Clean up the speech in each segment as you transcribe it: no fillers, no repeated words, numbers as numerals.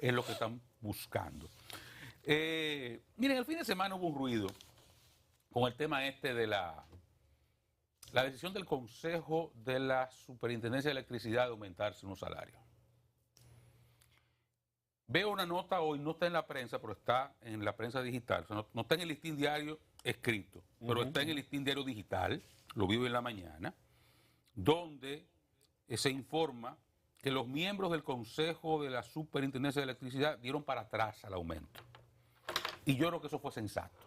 es lo que están buscando. Miren, el fin de semana hubo un ruido con el tema este de la decisión del Consejo de la Superintendencia de Electricidad de aumentarse unos salarios. Veo una nota hoy, no está en la prensa, pero está en la prensa digital. O sea, no está en el listín diario escrito, pero está en el listín diario digital, lo vi hoy en la mañana, donde se informa que los miembros del Consejo de la Superintendencia de Electricidad dieron para atrás al aumento. Y yo creo que eso fue sensato.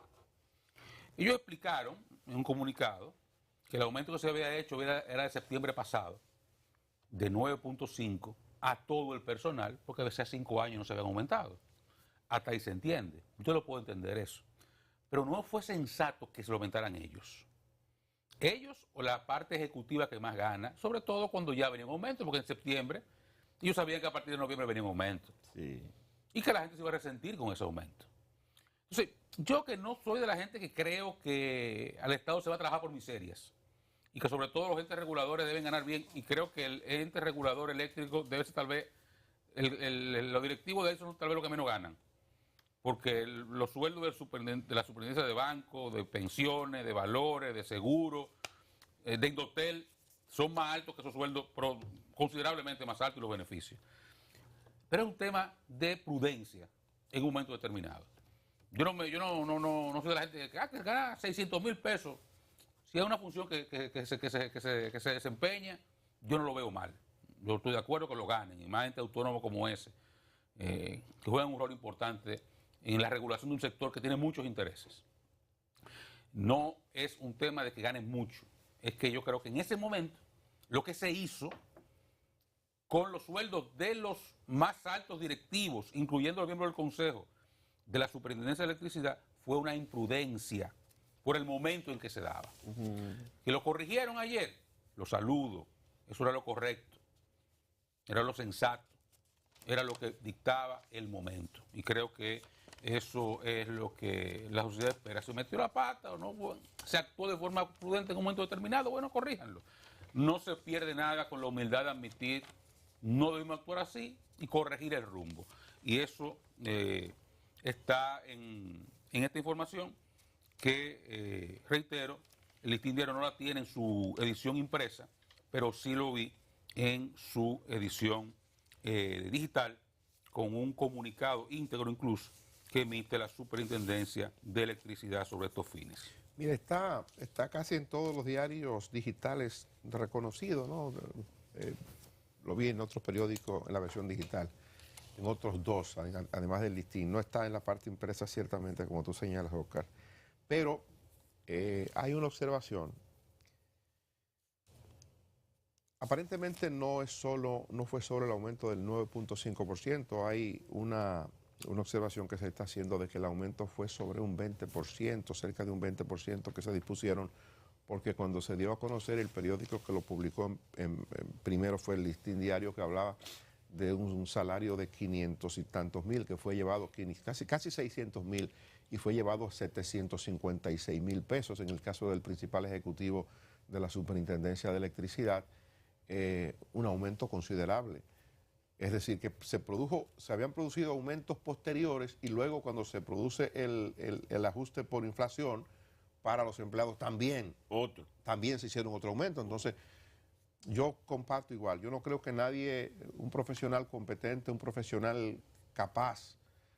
Ellos explicaron en un comunicado que el aumento que se había hecho era de septiembre pasado, de 9.5 a todo el personal, porque hace 5 años no se habían aumentado. Hasta ahí se entiende. Yo lo puedo entender eso. Pero no fue sensato que se lo aumentaran ellos. Ellos o la parte ejecutiva que más gana, sobre todo cuando ya venía un aumento, porque en septiembre ellos sabían que a partir de noviembre venía un aumento. Sí. Y que la gente se iba a resentir con ese aumento. Entonces, yo que no soy de la gente que creo que al Estado se va a trabajar por miserias y que sobre todo los entes reguladores deben ganar bien, y creo que el ente regulador eléctrico debe ser tal vez, los directivos de eso son tal vez los que menos ganan, porque los sueldos de la superintendencia de banco, de pensiones, de valores, de seguros, de Indotel, son más altos que esos sueldos, pero considerablemente más altos, y los beneficios. Pero es un tema de prudencia en un momento determinado. Yo no soy de la gente que gana 600,000 pesos. Si es una función que se desempeña, yo no lo veo mal. Yo estoy de acuerdo que lo ganen, y más ente autónomo como ese, que juegan un rol importante en la regulación de un sector que tiene muchos intereses. No es un tema de que ganen mucho, es que yo creo que en ese momento lo que se hizo con los sueldos de los más altos directivos, incluyendo los miembros del Consejo de la Superintendencia de Electricidad, fue una imprudencia por el momento en que se daba. Que lo corrigieron ayer, lo saludo, eso era lo correcto, era lo sensato, era lo que dictaba el momento. Y creo que eso es lo que la sociedad espera. Si metió la pata o no, bueno, se actuó de forma prudente en un momento determinado, bueno, corríjanlo. No se pierde nada con la humildad de admitir, no debemos actuar así, y corregir el rumbo. Y eso está en esta información que, reitero, el listín diario no la tiene en su edición impresa, pero sí lo vi en su edición digital, con un comunicado íntegro incluso que emite la Superintendencia de Electricidad sobre estos fines. Mira, está casi en todos los diarios digitales reconocidos, ¿no? Lo vi en otros periódicos en la versión digital, en otros dos, además del listín. No está en la parte impresa, ciertamente, como tú señalas, Oscar. Pero hay una observación. Aparentemente no fue solo el aumento del 9.5%. Hay una observación que se está haciendo de que el aumento fue sobre un 20%, cerca de un 20% que se dispusieron, porque cuando se dio a conocer, el periódico que lo publicó primero fue el Listín Diario, que hablaba de un salario de 500 y tantos mil, que fue llevado casi 600,000, y fue llevado a 756,000 pesos en el caso del principal ejecutivo de la Superintendencia de Electricidad, un aumento considerable. Es decir, que se habían producido aumentos posteriores, y luego cuando se produce el ajuste por inflación para los empleados también se hicieron otro aumento. Entonces, yo comparto igual. Yo no creo que nadie, un profesional competente, un profesional capaz,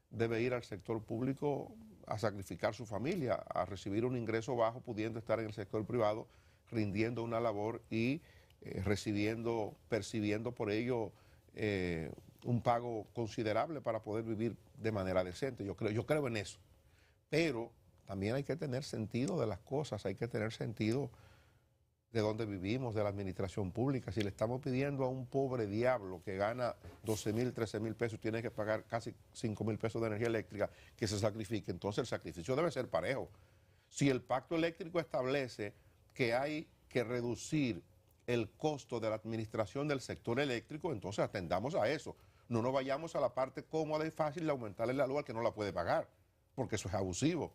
debe ir al sector público a sacrificar su familia, a recibir un ingreso bajo, pudiendo estar en el sector privado, rindiendo una labor y percibiendo por ello un pago considerable para poder vivir de manera decente. Yo creo en eso. Pero también hay que tener sentido de las cosas, hay que tener sentido de dónde vivimos, de la administración pública. Si le estamos pidiendo a un pobre diablo que gana 12,000, 13,000 pesos, tiene que pagar casi 5,000 pesos de energía eléctrica, que se sacrifique, entonces el sacrificio debe ser parejo. Si el pacto eléctrico establece que hay que reducir el costo de la administración del sector eléctrico, entonces atendamos a eso. No nos vayamos a la parte cómoda y fácil de aumentarle la luz al que no la puede pagar, porque eso es abusivo.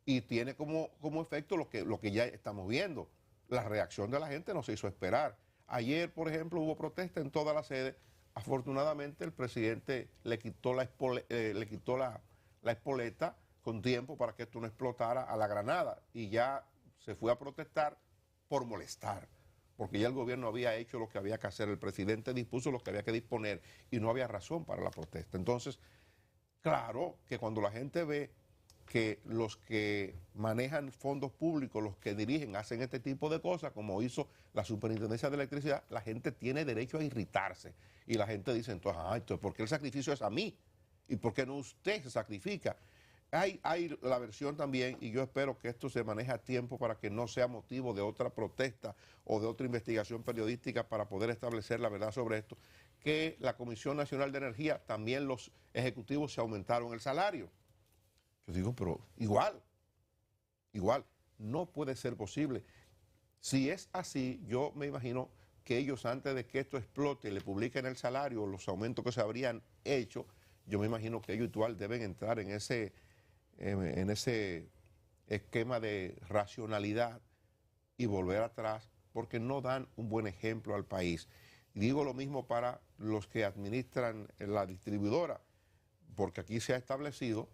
Y tiene como efecto lo que ya estamos viendo. La reacción de la gente no se hizo esperar. Ayer, por ejemplo, hubo protesta en toda la sede Afortunadamente el presidente le quitó la espoleta con tiempo para que esto no explotara a la granada y ya se fue a protestar por molestar, porque ya el gobierno había hecho lo que había que hacer, el presidente dispuso lo que había que disponer y no había razón para la protesta. Entonces, claro que cuando la gente ve que los que manejan fondos públicos, los que dirigen, hacen este tipo de cosas, como hizo la Superintendencia de Electricidad, la gente tiene derecho a irritarse. Y la gente dice, entonces, entonces, ¿por qué el sacrificio es a mí? ¿Y por qué no usted se sacrifica? Hay la versión también, y yo espero que esto se maneje a tiempo para que no sea motivo de otra protesta o de otra investigación periodística para poder establecer la verdad sobre esto, que la Comisión Nacional de Energía, también los ejecutivos se aumentaron el salario. Yo digo, pero igual, no puede ser posible. Si es así, yo me imagino que ellos antes de que esto explote le publiquen el salario, los aumentos que se habrían hecho, yo me imagino que ellos igual deben entrar en ese esquema de racionalidad y volver atrás, porque no dan un buen ejemplo al país. Y digo lo mismo para los que administran la distribuidora, porque aquí se ha establecido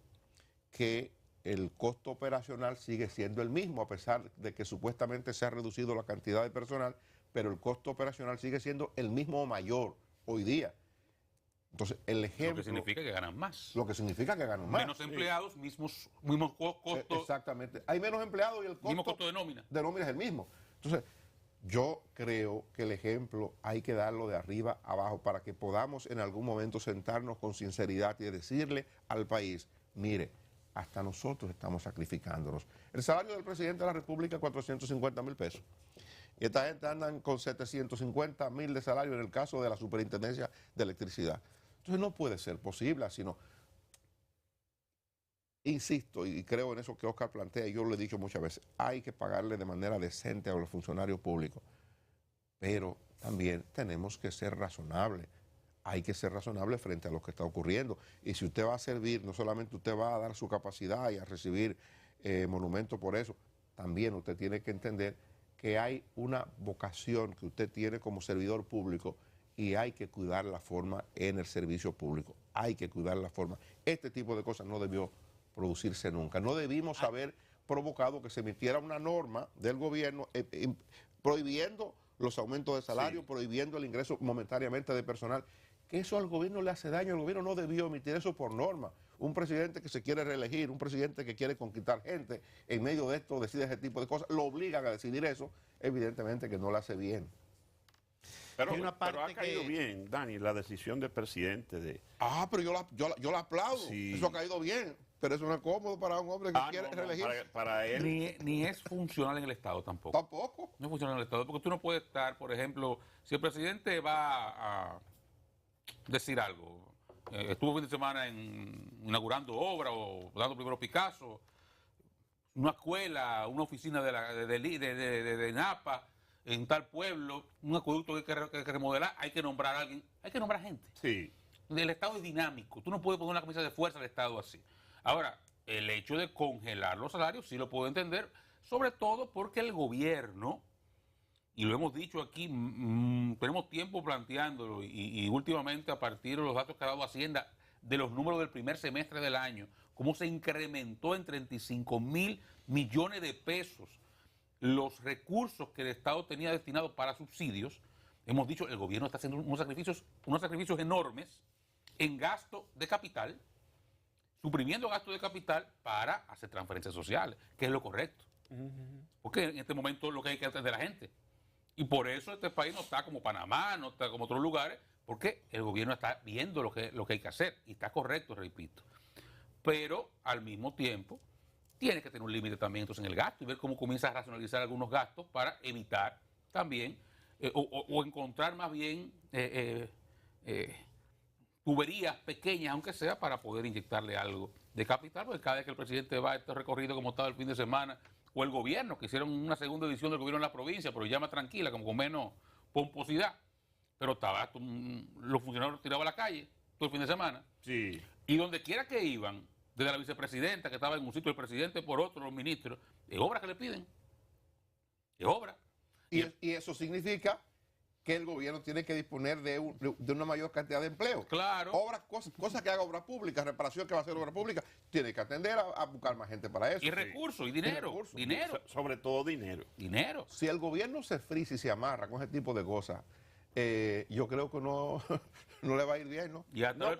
que el costo operacional sigue siendo el mismo, a pesar de que supuestamente se ha reducido la cantidad de personal, pero el costo operacional sigue siendo el mismo o mayor hoy día. Entonces, el ejemplo... Lo que significa que ganan más. Lo que significa que ganan más. Menos empleados, mismos costos. Exactamente. Hay menos empleados y el Mismo costo de nómina. De nómina es el mismo. Entonces, yo creo que el ejemplo hay que darlo de arriba abajo para que podamos en algún momento sentarnos con sinceridad y decirle al país, mire, hasta nosotros estamos sacrificándonos. El salario del presidente de la República es 450,000 pesos. Y esta gente andan con 750,000 de salario en el caso de la Superintendencia de Electricidad. Entonces no puede ser posible, sino, insisto, y creo en eso que Oscar plantea, y yo lo he dicho muchas veces, hay que pagarle de manera decente a los funcionarios públicos, pero también tenemos que ser razonables. Hay que ser razonable frente a lo que está ocurriendo. Y si usted va a servir, no solamente usted va a dar su capacidad y a recibir monumentos por eso, también usted tiene que entender que hay una vocación que usted tiene como servidor público y hay que cuidar la forma en el servicio público. Hay que cuidar la forma. Este tipo de cosas no debió producirse nunca. No debimos haber provocado que se emitiera una norma del gobierno prohibiendo los aumentos de salario, prohibiendo el ingreso momentáneamente de personal, que eso al gobierno le hace daño. El gobierno no debió emitir eso por norma. Un presidente que se quiere reelegir, un presidente que quiere conquistar gente, en medio de esto decide ese tipo de cosas, lo obligan a decidir eso, evidentemente que no lo hace bien. Pero ha caído bien, Dani, la decisión del presidente de... Pero yo la aplaudo, Sí. Eso ha caído bien, pero eso no es cómodo para un hombre que quiere reelegirse. Para él... Ni es funcional en el Estado tampoco. Tampoco. No es funcional en el Estado, porque tú no puedes estar, por ejemplo, si el presidente va a decir algo, estuvo fin de semana inaugurando obra o dando primero Picasso, una escuela, una oficina de NAPA en tal pueblo, un acueducto que hay que remodelar, hay que nombrar a alguien, hay que nombrar gente. Sí. El Estado es dinámico, tú no puedes poner una camisa de fuerza al Estado así. Ahora, el hecho de congelar los salarios sí lo puedo entender, sobre todo porque el gobierno, y lo hemos dicho aquí, tenemos tiempo planteándolo y últimamente a partir de los datos que ha dado Hacienda de los números del primer semestre del año, cómo se incrementó en 35,000 millones de pesos los recursos que el Estado tenía destinados para subsidios. Hemos dicho, el gobierno está haciendo unos sacrificios enormes en gasto de capital, suprimiendo gasto de capital para hacer transferencias sociales, que es lo correcto. Porque en este momento lo que hay que hacer de la gente. Y por eso este país no está como Panamá, no está como otros lugares, porque el gobierno está viendo lo que hay que hacer. Y está correcto, repito. Pero al mismo tiempo tiene que tener un límite también entonces en el gasto y ver cómo comienza a racionalizar algunos gastos para evitar también o encontrar más bien tuberías pequeñas, aunque sea, para poder inyectarle algo de capital, porque cada vez que el presidente va a este recorrido como estaba el fin de semana, o el gobierno, que hicieron una segunda edición del gobierno en la provincia, pero ya más tranquila, como con menos pomposidad, pero estaba los funcionarios tirados a la calle todo el fin de semana. Sí. Y donde quiera que iban, desde la vicepresidenta, que estaba en un sitio, el presidente por otro, los ministros, es obra que le piden. Es obra. Y eso significa que el gobierno tiene que disponer de una mayor cantidad de empleo. Claro. Cosas que haga obra pública, reparación que va a hacer obra pública, tiene que atender a buscar más gente para eso. Y recursos, y dinero. Dinero. Sobre todo dinero. Dinero. Si el gobierno se frisa y se amarra con ese tipo de cosas, yo creo que no, no le va a ir bien, ¿no? Y hasta el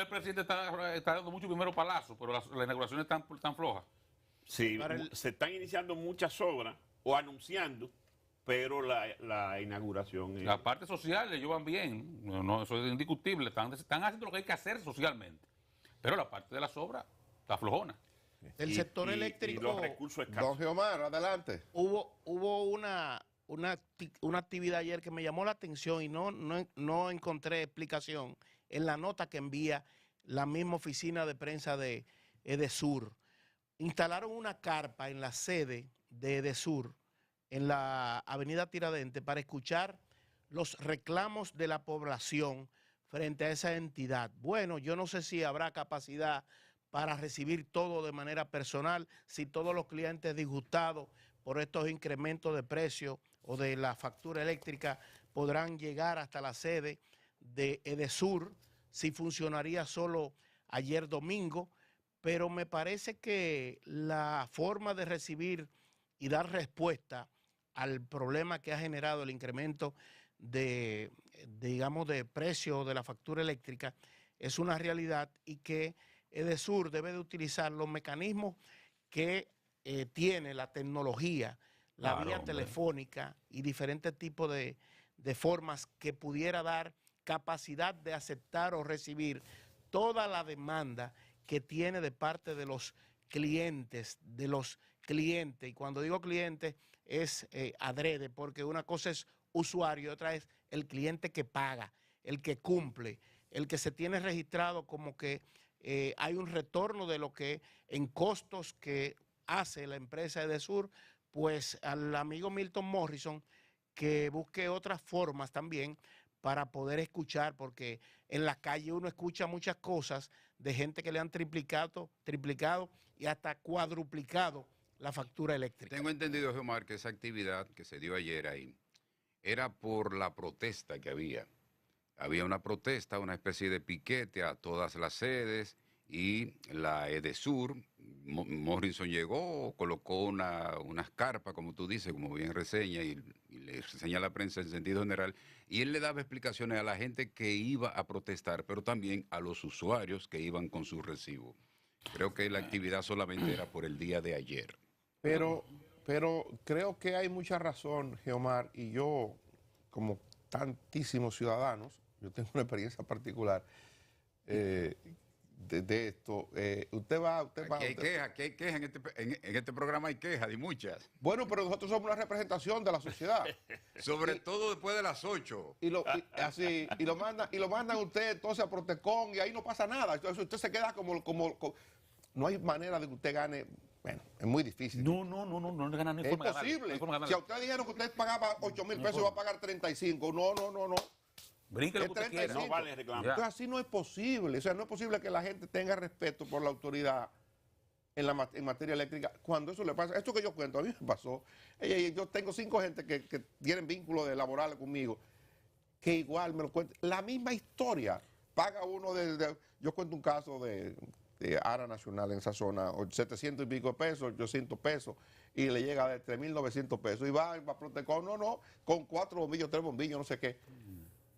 presidente está dando mucho primero palazo, pero las inauguraciones están flojas. Sí, se están iniciando muchas obras o anunciando, pero la inauguración... La parte social ellos van bien, no, eso es indiscutible, están haciendo lo que hay que hacer socialmente, pero la parte de las obras está flojona. El sector eléctrico... Y los recursos escasos. Don Geomar, adelante. Hubo una actividad ayer que me llamó la atención y no encontré explicación en la nota que envía la misma oficina de prensa de Edesur. Instalaron una carpa en la sede de Edesur, en la avenida Tiradentes, para escuchar los reclamos de la población frente a esa entidad. Bueno, yo no sé si habrá capacidad para recibir todo de manera personal, si todos los clientes disgustados por estos incrementos de precio o de la factura eléctrica podrán llegar hasta la sede de Edesur, si funcionaría solo ayer domingo, pero me parece que la forma de recibir y dar respuesta al problema que ha generado el incremento de precio de la factura eléctrica es una realidad, y que Edesur debe de utilizar los mecanismos que tiene la tecnología, la vía telefónica y diferentes tipos de formas que pudiera dar capacidad de aceptar o recibir toda la demanda que tiene de parte de los clientes, y cuando digo clientes es adrede, porque una cosa es usuario y otra es el cliente que paga, el que cumple, el que se tiene registrado como que hay un retorno de lo que en costos que hace la empresa Edesur. Pues al amigo Milton Morrison que busque otras formas también para poder escuchar, porque en la calle uno escucha muchas cosas de gente que le han triplicado y hasta cuadruplicado la factura eléctrica. Tengo entendido, Geomar, que esa actividad que se dio ayer ahí era por la protesta que había. Había una protesta, una especie de piquete a todas las sedes, y la Edesur, Morrison llegó, colocó unas carpas, como tú dices, como bien reseña, y le reseña a la prensa en sentido general, y él le daba explicaciones a la gente que iba a protestar, pero también a los usuarios que iban con su recibo. Creo que la actividad solamente era por el día de ayer. Pero creo que hay mucha razón, Geomar, y yo, como tantísimos ciudadanos, yo tengo una experiencia particular de esto. Aquí hay quejas en este programa, hay quejas y muchas. Bueno, pero nosotros somos una representación de la sociedad. Sobre todo después de las 8. Y lo mandan usted entonces a Protecon, y ahí no pasa nada. Entonces usted se queda como no hay manera de que usted gane. Bueno, es muy difícil. No le ganan ni forma de ganar. Es imposible. Si a usted dijeron que usted pagaba 8,000 pesos y va a pagar 35, no. Brinque lo que usted quiera. No vale reclamar. Entonces así no es posible. O sea, no es posible que la gente tenga respeto por la autoridad en materia eléctrica cuando eso le pasa. Esto que yo cuento, a mí me pasó. Yo tengo 5 gente que tienen vínculos laborales conmigo, que igual me lo cuentan. La misma historia. Paga uno yo cuento un caso de Ara Nacional en esa zona, 700 y pico de pesos, 800 pesos, y le llega de 3,900 pesos. Y va a Protecon, con 4 bombillos, 3 bombillos, no sé qué.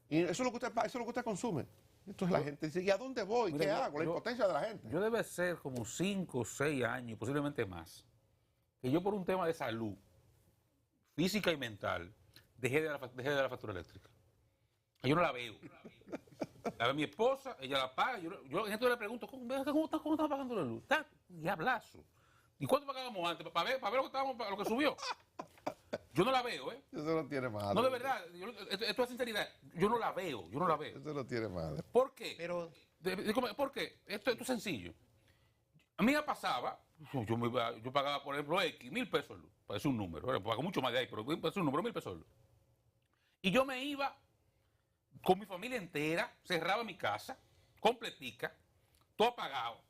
Y eso es lo que usted consume. Entonces la gente dice, ¿y a dónde voy? ¿Qué hago? La impotencia de la gente. Yo debe ser como 5 o 6 años, posiblemente más, que yo por un tema de salud física y mental dejé de la factura eléctrica. Yo no la veo. La ve mi esposa, ella la paga. Yo en esto le pregunto, ¿cómo está pagando la luz? Está diablazo. ¿Y cuánto pagábamos antes? Para ver lo que subió. Yo no la veo, ¿eh? Eso no tiene madre. No, de verdad. Esto es sinceridad. Yo no la veo. Eso no tiene madre. ¿Por qué? ¿Por qué? Esto es sencillo. A mí me pasaba, yo pagaba, por ejemplo, 1,000 pesos luz. Parece un número. Pago mucho más de ahí, pero parece un número, 1,000 pesos luz. Y yo me iba con mi familia entera, cerraba mi casa, completica, todo apagado,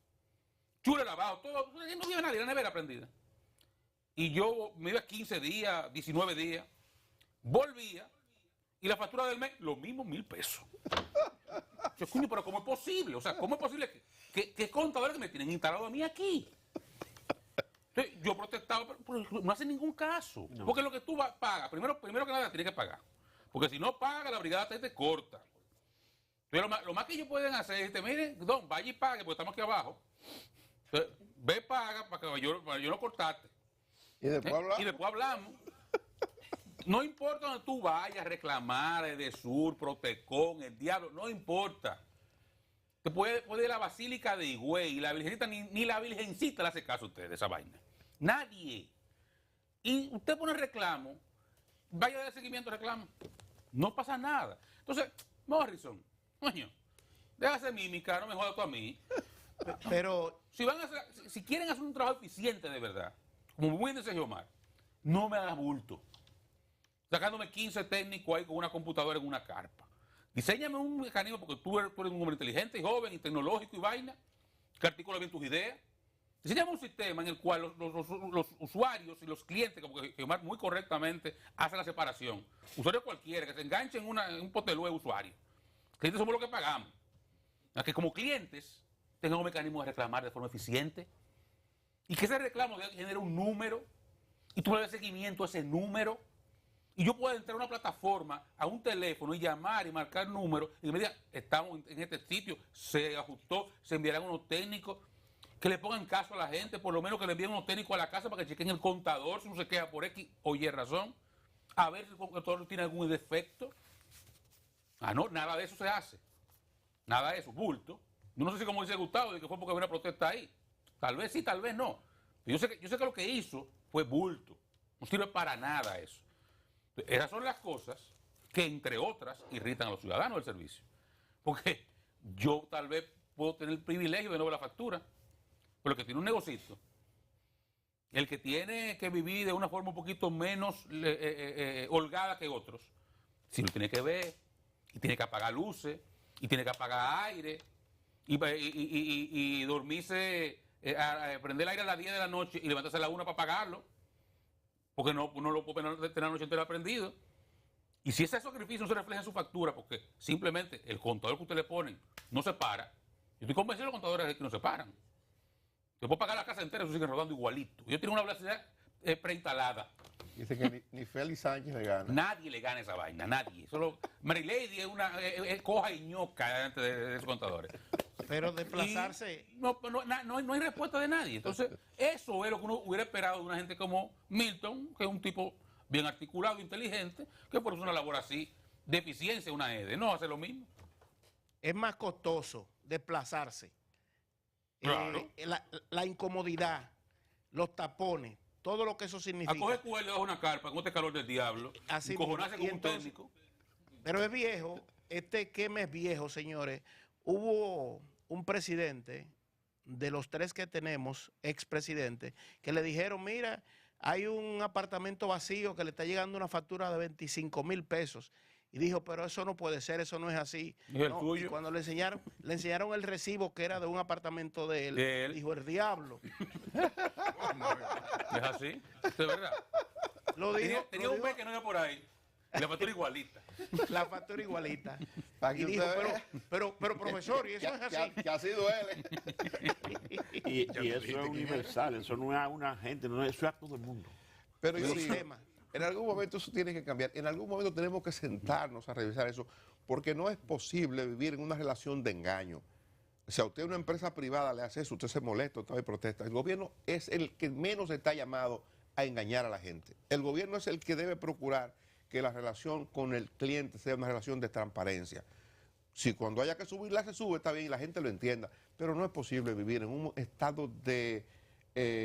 chule lavado, todo, no había nadie, la nevera prendida. Y yo me iba 15 días, 19 días, volvía Y la factura del mes, lo mismo, 1,000 pesos. Yo, coño, pero ¿cómo es posible? O sea, ¿cómo es posible que contadores que me tienen instalado a mí aquí? Entonces, yo protestaba, pero no hace ningún caso. No. Porque lo que tú pagas, primero que nada, tienes que pagar. Porque si no pagas, la brigada te corta. Pero lo más que ellos pueden hacer es decirte, miren, don, vaya y pague, porque estamos aquí abajo. Entonces, ve, paga, para que yo no cortarte. Y después hablamos. Y después hablamos. No importa donde tú vayas a reclamar, el de Sur, Protecon, el diablo, no importa. Te puede ir a la Basílica de Higüey y la Virgencita, ni la Virgencita le hace caso a usted de esa vaina. Nadie. Y usted pone reclamo, vaya a dar seguimiento al reclamo. No pasa nada. Entonces, Morrison, coño, deja hacer mímica, no me jodas tú a mí. Pero si quieren hacer un trabajo eficiente de verdad, como muy dice Omar, no me hagas bulto. Sacándome 15 técnicos ahí con una computadora en una carpa. Diséñame un mecanismo, porque tú eres un hombre inteligente y joven y tecnológico y vaina, que articula bien tus ideas. Diseñame un sistema en el cual los usuarios y los clientes, como que Omar muy correctamente hace la separación. Usuario cualquiera, que se enganche en un potelú de usuarios. Clientes somos los que pagamos. A que como clientes tengan un mecanismo de reclamar de forma eficiente y que ese reclamo genere un número y tú le des seguimiento a ese número. Y yo puedo entrar a una plataforma, a un teléfono y llamar y marcar números y me digan, estamos en este sitio, se ajustó, se enviarán unos técnicos que le pongan caso a la gente, por lo menos que le envíen unos técnicos a la casa para que chequen el contador si no se queda por X o Y razón, a ver si el contador tiene algún defecto. Ah, no, nada de eso se hace. Nada de eso, bulto. Yo no sé si como dice Gustavo, de que fue porque había una protesta ahí. Tal vez sí, tal vez no. Yo sé que lo que hizo fue bulto. No sirve para nada eso. Esas son las cosas que, entre otras, irritan a los ciudadanos del servicio. Porque yo tal vez puedo tener el privilegio de no ver la factura, pero el que tiene un negocito, el que tiene que vivir de una forma un poquito menos holgada que otros, sí lo tiene que ver, y tiene que apagar luces, y tiene que apagar aire, y dormirse, prender el aire a las 10 de la noche y levantarse a las 1 para apagarlo. Porque no lo puede tener la noche entera prendido. Y si ese sacrificio no se refleja en su factura, porque simplemente el contador que usted le ponen no se para, yo estoy convencido de los contadores que no se paran. Yo puedo pagar la casa entera y eso sigue rodando igualito. Yo tengo una velocidad preinstalada. Dice que ni Félix Sánchez le gana. Nadie le gana esa vaina, nadie. Solo Mary Lady es una coja y ñoca antes de esos contadores. Pero desplazarse. No hay respuesta de nadie. Entonces, eso es lo que uno hubiera esperado de una gente como Milton, que es un tipo bien articulado, inteligente, que por eso una labor así de eficiencia, una EDE. No hace lo mismo. Es más costoso desplazarse. Claro. La incomodidad, los tapones, todo lo que eso significa. A coger cuerda debajo de una carpa con este calor del diablo, Así cojonarse con un entonces, técnico. Pero es viejo, este quema es viejo, señores. Hubo un presidente de los 3 que tenemos, expresidente, que le dijeron, mira, hay un apartamento vacío que le está llegando una factura de 25,000 pesos. Y dijo, pero eso no puede ser, eso no es así. ¿Y el no, tuyo? y cuando le enseñaron el recibo que era de un apartamento de él, dijo, el diablo. ¿Es así? ¿Es verdad? Lo dijo, tenía un mes que no era por ahí. Y la factura igualita. La factura igualita. Para Y dijo, pero profesor, y eso es así. Que ha sido él. Y eso es universal, eso no es a una gente, no, eso es a todo el mundo. Pero yo Los digo, temas. en algún momento eso tiene que cambiar. En algún momento tenemos que sentarnos a revisar eso, porque no es posible vivir en una relación de engaño. Si a usted una empresa privada le hace eso, usted se molesta, usted va y protesta. El gobierno es el que menos está llamado a engañar a la gente. El gobierno es el que debe procurar que la relación con el cliente sea una relación de transparencia. Si cuando haya que subirla se sube, está bien y la gente lo entienda, pero no es posible vivir en un estado de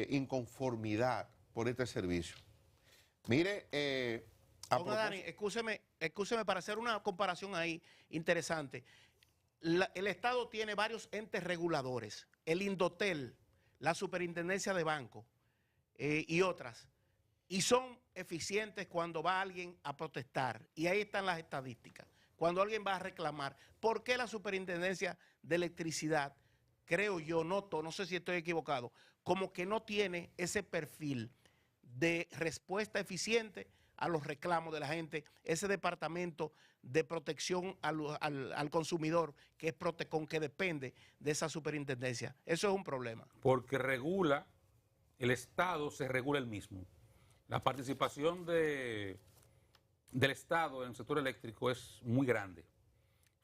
inconformidad por este servicio. Mire, Don Dani, escúcheme para hacer una comparación ahí interesante. El Estado tiene varios entes reguladores, el Indotel, la Superintendencia de Banco y otras, y son eficientes cuando va alguien a protestar, y ahí están las estadísticas, cuando alguien va a reclamar. ¿Por qué la Superintendencia de Electricidad, creo yo, no sé si estoy equivocado, como que no tiene ese perfil de respuesta eficiente a los reclamos de la gente, ese departamento de protección al consumidor, que es Protecon, que depende de esa superintendencia. Eso es un problema. Porque regula, el Estado se regula el mismo. La participación del Estado en el sector eléctrico es muy grande,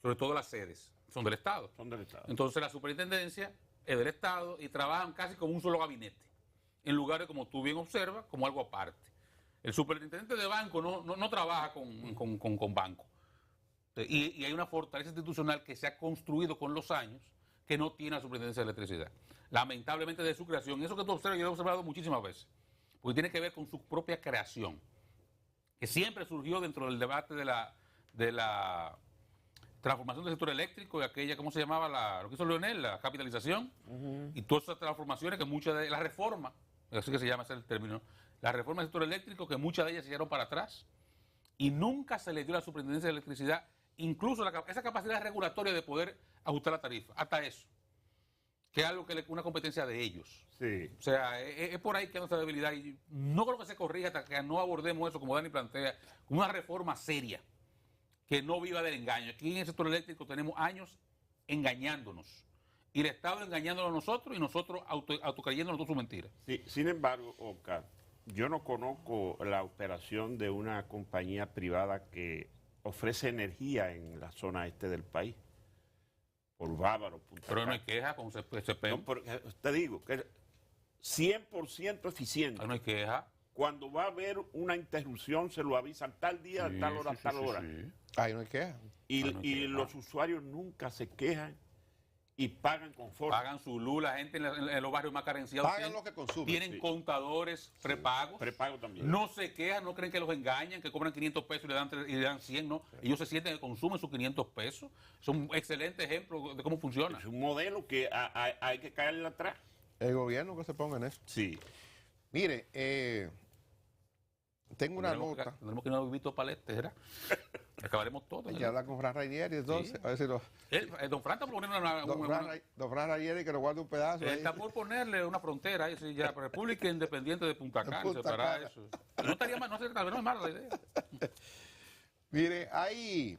sobre todo las sedes son del Estado. Son del Estado. Entonces la superintendencia es del Estado y trabajan casi como un solo gabinete, en lugares, como tú bien observas, como algo aparte. El superintendente de banco no trabaja con banco. Y hay una fortaleza institucional que se ha construido con los años que no tiene la superintendencia de electricidad. Lamentablemente de su creación, eso que tú observas, yo lo he observado muchísimas veces, porque tiene que ver con su propia creación, que siempre surgió dentro del debate de la transformación del sector eléctrico y aquella, ¿cómo se llamaba? Lo que hizo Leonel, la capitalización, y todas esas transformaciones que muchas de las reformas, así que se llama ese el término, las reformas del sector eléctrico, que muchas de ellas se echaron para atrás, y nunca se le dio a la superintendencia de electricidad, incluso esa capacidad regulatoria de poder ajustar la tarifa, hasta eso, que es algo que es una competencia de ellos. Sí. O sea, es por ahí que hay nuestra debilidad, y no creo que se corrija hasta que no abordemos eso, como Dani plantea, como una reforma seria, que no viva del engaño. Aquí en el sector eléctrico tenemos años engañándonos, y el Estado engañándonos a nosotros y nosotros autocreyéndonos todas sus mentiras. Sí, sin embargo, Oscar, yo no conozco la operación de una compañía privada que ofrece energía en la zona este del país, por Bávaro, Punta Pero no hay Cana. queja con CPM. No, te digo que es 100% eficiente. No hay queja. Cuando va a haber una interrupción, se lo avisan tal día, Sí, tal hora, sí, tal sí, hora. sí. Ahí no hay queja. Y, No hay y queja. los usuarios nunca se quejan y pagan conforme. Pagan su luz, la gente en los barrios más carenciados Pagan tienen, lo que consumen. tienen sí. contadores prepagos. Prepago también. No se quejan, no creen que los engañan, que cobran 500 pesos y le dan 100, no. Ellos se sienten que consumen sus 500 pesos. Es un excelente ejemplo de cómo funciona. Es un modelo que hay que caerle atrás. El gobierno que se ponga en eso. Sí. Mire, tengo una nota. Tendremos que ir a Vito Palete, ¿verdad? Acabaremos todos. Hay que hablar con Fran Rainieri, entonces, Sí. a ver si lo... Don Fran está poniendo Don Fran Rainieri que nos guarde un pedazo. ahí. está por ponerle una frontera ahí, sí, ya, República Independiente de Punta Cana, Punta separar Cana. eso. No estaría mal, no, tal vez no es mala la idea. Mire, hay